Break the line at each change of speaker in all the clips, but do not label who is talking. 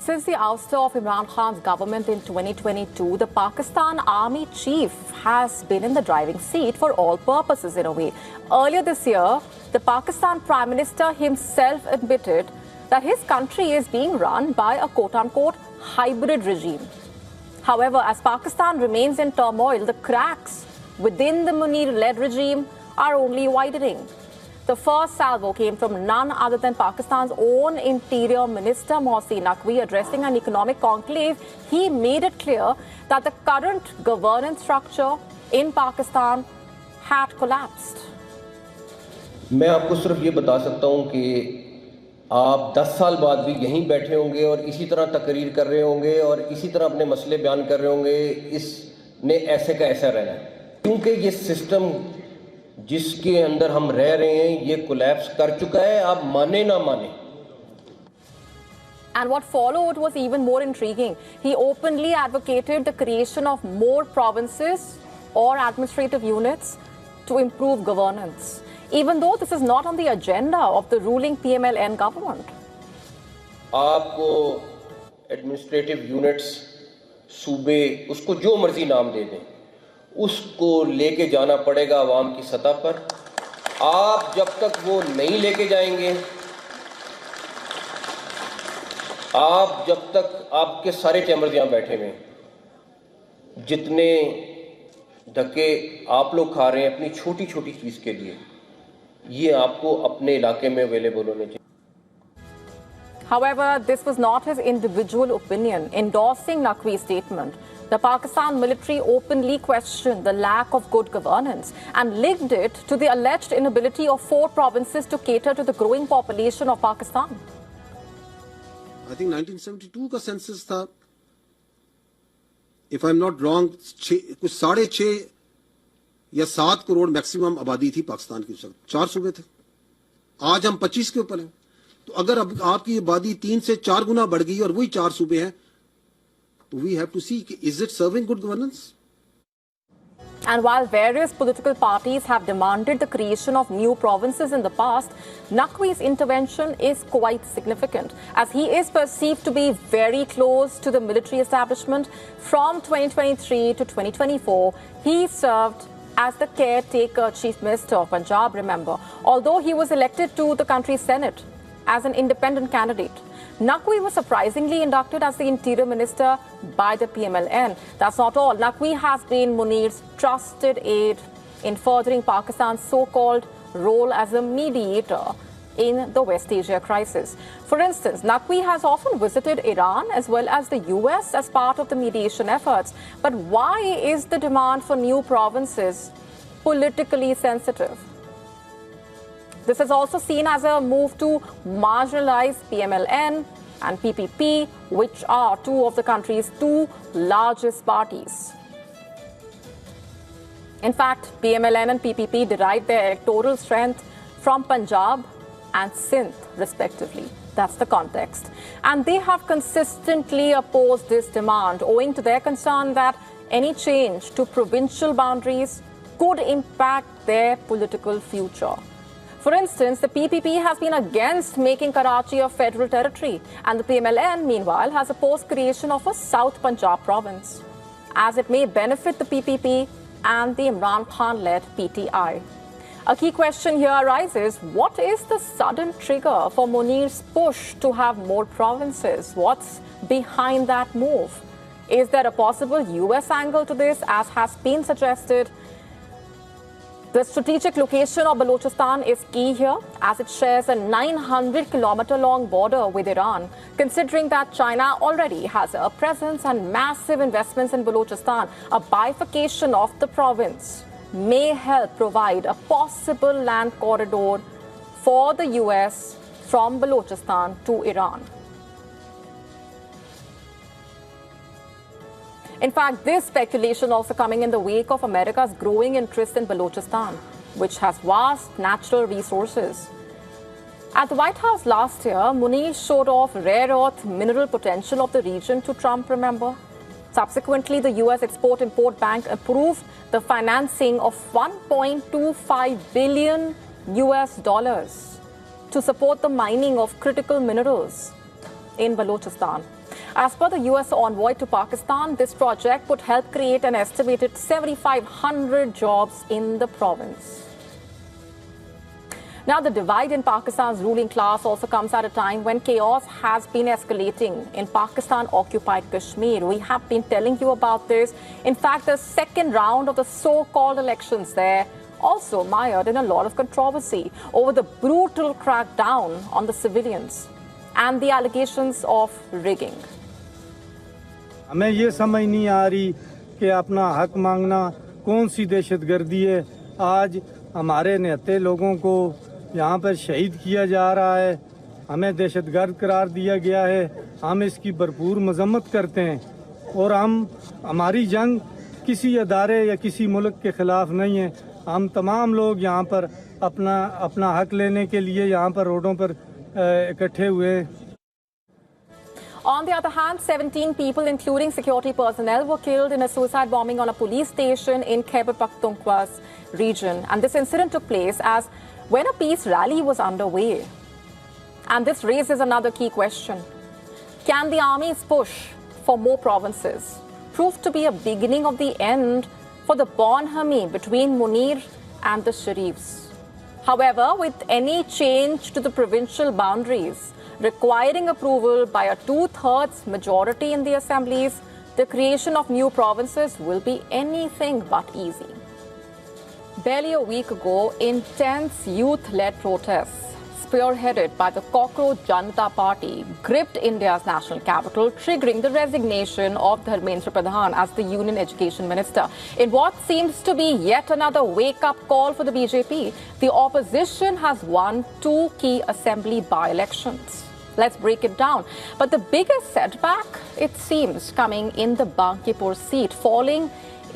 Since the ouster of Imran Khan's government in 2022, the Pakistan Army Chief has been in the driving seat for all purposes in a way. Earlier this year, the Pakistan Prime Minister himself admitted that his country is being run by a quote-unquote hybrid regime. However, as Pakistan remains in turmoil, the cracks within the Munir-led regime are only widening. The first salvo came from none other than Pakistan's own Interior Minister Mohsin Naqvi. Addressing an economic conclave, he made it clear that the current governance structure in Pakistan had collapsed.
मैं आपको सिर्फ ये बता सकता हूँ कि आप 10 साल बाद भी यहीं बैठे होंगे और इसी तरह तकरीर कर रहे होंगे और इसी तरह अपने मसले बयान कर रहे होंगे। इसने ऐसे का ऐसा रहना है क्योंकि ये सिस्टम जिसके अंदर हम रह रहे हैं ये कोलैप्स कर चुका है, आप माने ना माने।
And what followed was even more intriguing. He openly advocated the creation of more provinces or administrative units to improve governance, even though this is not on the agenda of the ruling PML-N government.
आपको administrative units, सूबे, उसको जो मर्जी नाम दे दें, उसको लेके जाना पड़ेगा आवाम की सतह पर। आप जब तक वो नहीं लेके जाएंगे, आप जब तक आपके सारे चैम्बर्स यहाँ बैठे हुए, जितने धक्के आप लोग खा रहे हैं अपनी छोटी छोटी चीज़ के लिए, ये आपको अपने इलाके में अवेलेबल होने चाहिए।
However, this was not his individual opinion. Endorsing Naqvi's statement, the Pakistan military openly questioned the lack of good governance and linked it to the alleged inability of 4 provinces to cater to the growing population of Pakistan.
I think 1972 का census था, if I'm not wrong, कुछ 6.5 या 7 crore maximum आबादी थी पाकिस्तान की उस वक्त। 4 सूबे थे। आज हम 25 के ऊपर हैं। तो अगर अब आपकी आबादी 3 से 4 गुना बढ़ गई और वही 4 सूबे हैं, तो we have to see, is it serving good governance?
And while various political parties have demanded the creation of new provinces in the past, Naqvi's intervention is quite significant, as he is perceived to be very close to the military establishment. From 2023 to 2024, he served as the caretaker chief minister of Punjab, remember, although he was elected to the country's Senate as an independent candidate. Naqvi was surprisingly inducted as the Interior Minister by the PML-N. That's not all. Naqvi has been Munir's trusted aide in furthering Pakistan's so-called role as a mediator in the West Asia crisis. For instance, Naqvi has often visited Iran as well as the US as part of the mediation efforts. But why is the demand for new provinces politically sensitive? This is also seen as a move to marginalize PML-N and PPP, which are 2 of the country's 2 largest parties. In fact, PML-N and PPP derive their electoral strength from Punjab and Sindh, respectively. That's the context. And they have consistently opposed this demand, owing to their concern that any change to provincial boundaries could impact their political future. For instance, the PPP has been against making Karachi a federal territory, and the PML-N, meanwhile, has opposed creation of a South Punjab province, as it may benefit the PPP and the Imran Khan-led PTI. A key question here arises, what is the sudden trigger for Munir's push to have more provinces? What's behind that move? Is there a possible US angle to this, as has been suggested? The strategic location of Balochistan is key here, as it shares a 900-kilometer-long border with Iran. Considering that China already has a presence and massive investments in Balochistan, a bifurcation of the province may help provide a possible land corridor for the US from Balochistan to Iran. In fact, this speculation also coming in the wake of America's growing interest in Balochistan, which has vast natural resources. At the White House last year, Munir showed off rare earth mineral potential of the region to Trump, remember? Subsequently, the US Export-Import Bank approved the financing of $1.25 billion to support the mining of critical minerals. in Balochistan. As per the US envoy to Pakistan, this project would help create an estimated 7,500 jobs in the province. Now, the divide in Pakistan's ruling class also comes at a time when chaos has been escalating in Pakistan-Occupied Kashmir. We have been telling you about this. In fact, the second round of the so-called elections there also mired in a lot of controversy over the brutal crackdown on the civilians and the allegations of rigging.
हमें ये समझ नहीं आ रही कि अपना हक मांगना कौन सी दहशतगर्दी है। आज हमारे निहत्थे लोगों को यहाँ पर शहीद किया जा रहा है, हमें दहशतगर्द करार दिया गया है। हम इसकी भरपूर मजम्मत करते हैं और हमारी जंग किसी अदारे या किसी मुल्क के खिलाफ नहीं है। हम तमाम लोग यहाँ पर अपना हक लेने के लिए यहाँ पर रोडों पर इकट्ठे हुए हैं।
On the other hand, 17 people, including security personnel, were killed in a suicide bombing on a police station in Khyber Pakhtunkhwa's region. And this incident took place as when a peace rally was underway. And this raises another key question. Can the army's push for more provinces prove to be a beginning of the end for the bonhomie between Munir and the Sharifs? However, with any change to the provincial boundaries requiring approval by a 2/3 majority in the assemblies, the creation of new provinces will be anything but easy. Barely a week ago, intense youth-led protests spearheaded by the Cockroach Janata Party gripped India's national capital, triggering the resignation of Dharmendra Pradhan as the Union Education Minister. In what seems to be yet another wake-up call for the BJP, the opposition has won 2 key assembly by-elections. Let's break it down. But the biggest setback, it seems, coming in the Bankipur seat, falling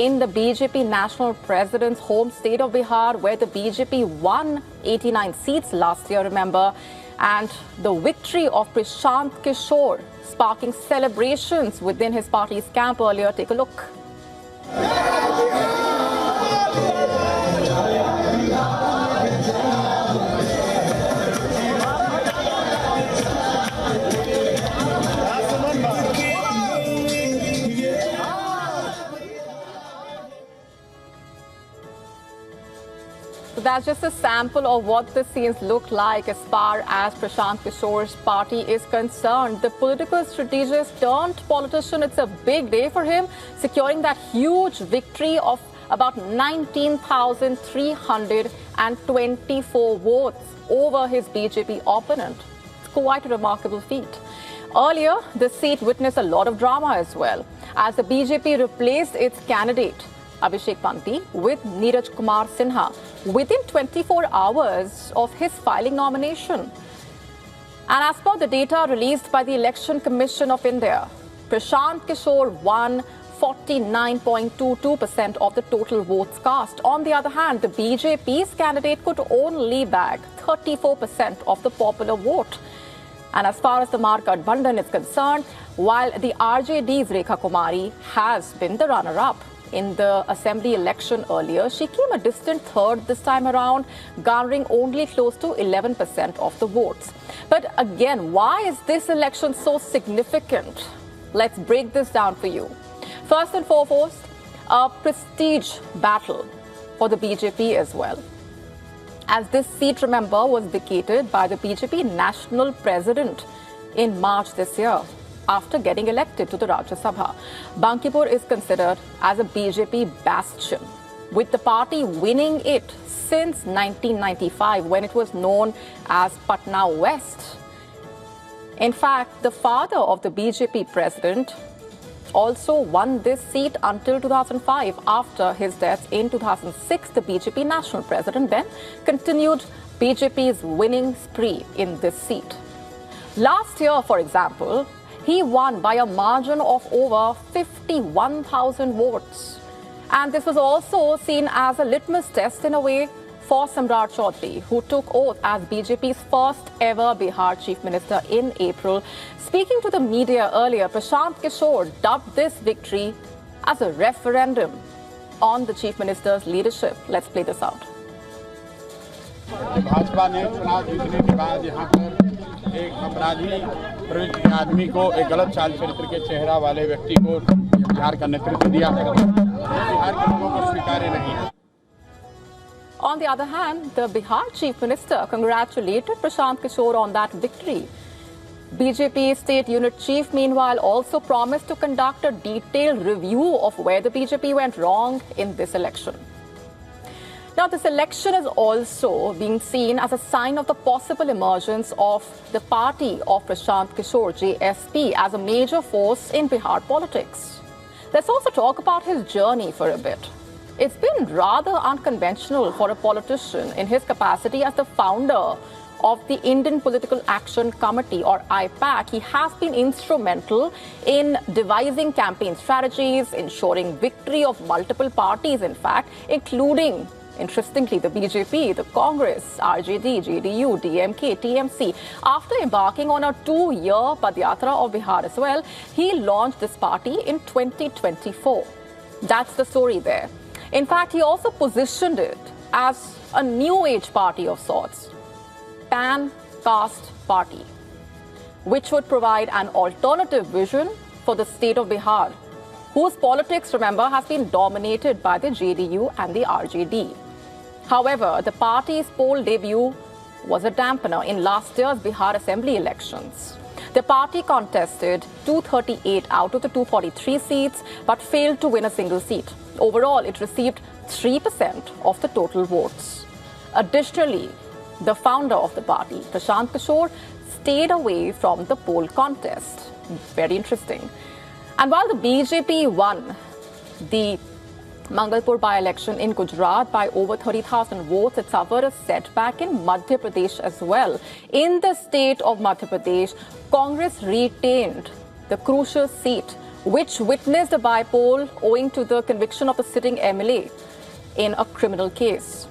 in the BJP national president's home state of Bihar, where the BJP won 89 seats last year, remember, and the victory of Prashant Kishore sparking celebrations within his party's camp earlier. Take a look. That's just a sample of what the scenes look like as far as Prashant Kishore's party is concerned. The political strategist turned politician, it's a big day for him, securing that huge victory of about 19,324 votes over his BJP opponent. It's quite a remarkable feat. Earlier, the seat witnessed a lot of drama as well, as the BJP replaced its candidate, Abhishek Panti, with Neeraj Kumar Sinha within 24 hours of his filing nomination. And as per the data released by the Election Commission of India, Prashant Kishore won 49.22% of the total votes cast. On the other hand, the BJP's candidate could only bag 34% of the popular vote. And as far as the Mahagathbandhan is concerned, while the RJD's Rekha Kumari has been the runner-up in the assembly election earlier, she came a distant third this time around, garnering only close to 11% of the votes. But again, why is this election so significant? Let's break this down for you. First and foremost, a prestige battle for the BJP as well, as this seat, remember, was vacated by the BJP national president in March this year after getting elected to the Rajya Sabha. Bankipur is considered as a BJP bastion, with the party winning it since 1995, when it was known as Patna West. In fact, the father of the BJP president also won this seat until 2005. After his death in 2006, the BJP national president then continued BJP's winning spree in this seat. Last year, for example, he won by a margin of over 51,000 votes. And this was also seen as a litmus test in a way for Samrat Chaudhary, who took oath as BJP's first ever Bihar Chief Minister in April. Speaking to the media earlier, Prashant Kishore dubbed this victory as a referendum on the Chief Minister's leadership. Let's play this out.
Bhajpa ने चुनाव जीतने के बाद यहाँ पर एक अपराधी प्रवृत्ति के आदमी को, एक गलत चाल चरित्र के चेहरा वाले व्यक्ति को बिहार का नेतृत्व दिया है, बिहार के लोगों को स्वीकार्य नहीं है।
On the other hand, the Bihar Chief Minister congratulated Prashant Kishore on that victory. BJP State Unit Chief, meanwhile, also promised to conduct a detailed review of where the BJP went wrong in this election. Now, this election is also being seen as a sign of the possible emergence of the party of Prashant Kishore, JSP, as a major force in Bihar politics. Let's also talk about his journey for a bit. It's been rather unconventional for a politician in his capacity as the founder of the Indian Political Action Committee, or IPAC. He has been instrumental in devising campaign strategies, ensuring victory of multiple parties, in fact, including, interestingly, the BJP, the Congress, RJD, JDU, DMK, TMC. After embarking on a 2-year Padyatra of Bihar as well, he launched this party in 2024. That's the story there. In fact, he also positioned it as a new age party of sorts, pan-caste party, which would provide an alternative vision for the state of Bihar, whose politics, remember, has been dominated by the JDU and the RJD. However, the party's poll debut was a dampener in last year's Bihar Assembly elections. The party contested 238 out of the 243 seats, but failed to win a single seat. Overall, it received 3% of the total votes. Additionally, the founder of the party, Prashant Kishore, stayed away from the poll contest. Very interesting. And while the BJP won the Mangalpur by-election in Gujarat by over 30,000 votes, it suffered a setback in Madhya Pradesh as well. In the state of Madhya Pradesh, Congress retained the crucial seat, which witnessed a by-poll owing to the conviction of the sitting MLA in a criminal case.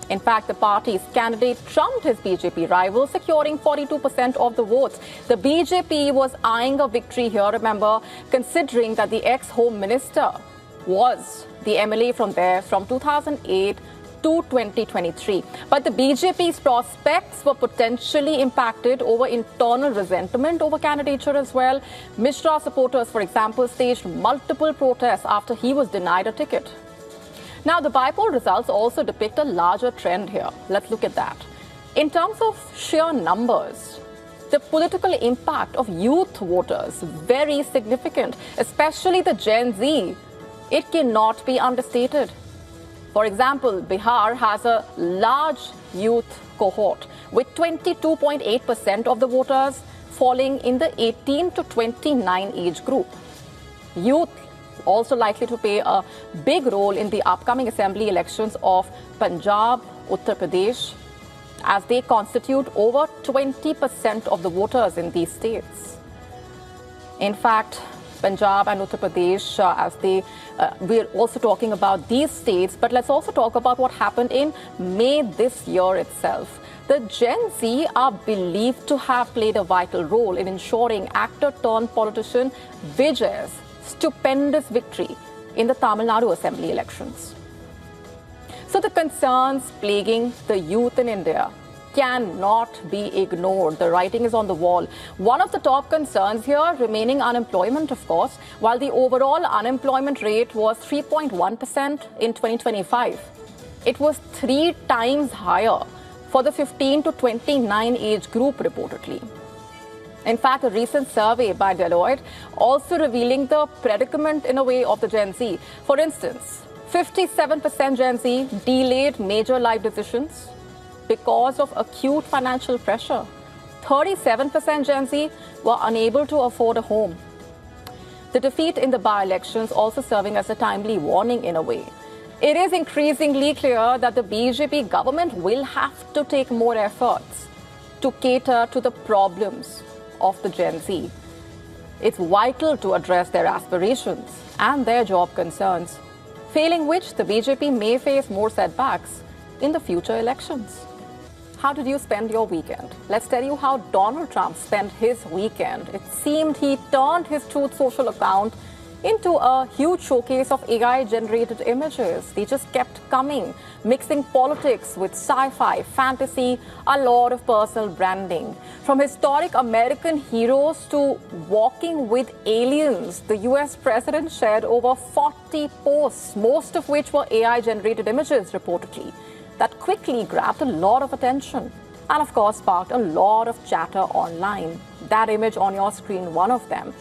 In fact, the party's candidate trumped his BJP rival, securing 42% of the votes. The BJP was eyeing a victory here, remember, considering that the ex-Home Minister was the MLA from there from 2008 to 2023. But the BJP's prospects were potentially impacted over internal resentment over candidature as well. Mishra supporters, for example, staged multiple protests after he was denied a ticket. Now, the by-poll results also depict a larger trend here. Let's look at that. In terms of sheer numbers, the political impact of youth voters, very significant, especially the Gen Z. It cannot be understated. For example, Bihar has a large youth cohort with 22.8% of the voters falling in the 18 to 29 age group. Youth also likely to play a big role in the upcoming assembly elections of Punjab, Uttar Pradesh, as they constitute over 20% of the voters in these states. In fact, Punjab and Uttar Pradesh, we're also talking about these states, but let's also talk about what happened in May this year itself. The Gen Z are believed to have played a vital role in ensuring actor-turned-politician Vijay's stupendous victory in the Tamil Nadu Assembly elections. So the concerns plaguing the youth in India cannot be ignored. The writing is on the wall. One of the top concerns here remaining unemployment, of course. While the overall unemployment rate was 3.1% in 2025, it was 3 times higher for the 15 to 29 age group reportedly. In fact, a recent survey by Deloitte also revealing the predicament in a way of the Gen Z. For instance, 57% Gen Z delayed major life decisions because of acute financial pressure. 37% Gen Z were unable to afford a home. The defeat in the by-elections also serving as a timely warning in a way. It is increasingly clear that the BJP government will have to take more efforts to cater to the problems of the Gen Z. It's vital to address their aspirations and their job concerns, failing which the BJP may face more setbacks in the future elections. How did you spend your weekend? Let's tell you how Donald Trump spent his weekend. It seemed he turned his Truth Social account into a huge showcase of AI-generated images. They just kept coming, mixing politics with sci-fi, fantasy, a lot of personal branding. From historic American heroes to walking with aliens, the US president shared over 40 posts, most of which were AI-generated images, reportedly, that quickly grabbed a lot of attention and, of course, sparked a lot of chatter online. That image on your screen, one of them.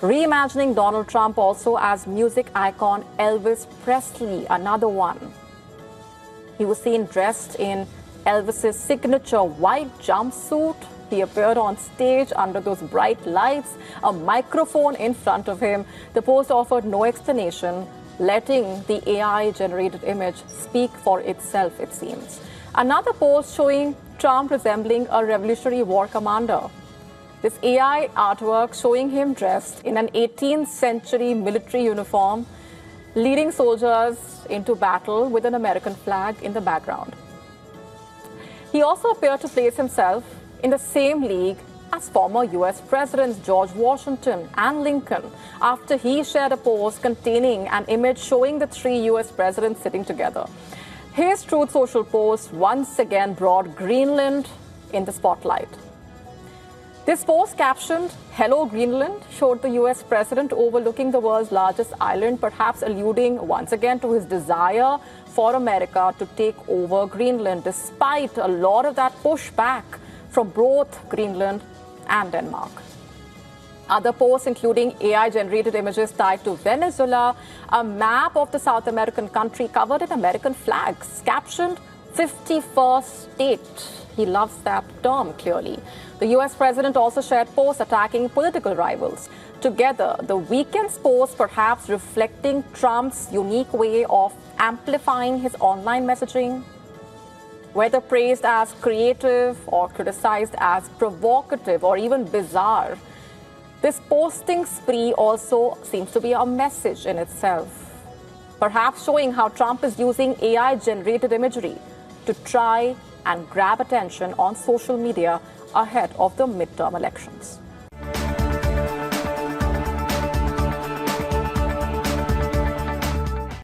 Reimagining Donald Trump also as music icon Elvis Presley, another one. He was seen dressed in Elvis's signature white jumpsuit. He appeared on stage under those bright lights, a microphone in front of him. The post offered no explanation, letting the AI-generated image speak for itself, it seems. Another post showing Trump resembling a Revolutionary War commander. This AI artwork showing him dressed in an 18th century military uniform, leading soldiers into battle with an American flag in the background. He also appeared to place himself in the same league as former US Presidents George Washington and Lincoln, after he shared a post containing an image showing the three US presidents sitting together. His Truth Social post once again brought Greenland in the spotlight. This post, captioned "Hello Greenland," showed the US president overlooking the world's largest island, perhaps alluding once again to his desire for America to take over Greenland, despite a lot of that pushback from both Greenland and Denmark. Other posts, including AI-generated images tied to Venezuela, a map of the South American country covered in American flags, captioned 51st State. He loves that term, clearly. The US president also shared posts attacking political rivals. Together, the weekend's posts perhaps reflecting Trump's unique way of amplifying his online messaging, whether praised as creative or criticized as provocative or even bizarre. This posting spree also seems to be a message in itself, perhaps showing how Trump is using AI-generated imagery to try and grab attention on social media ahead of the midterm elections.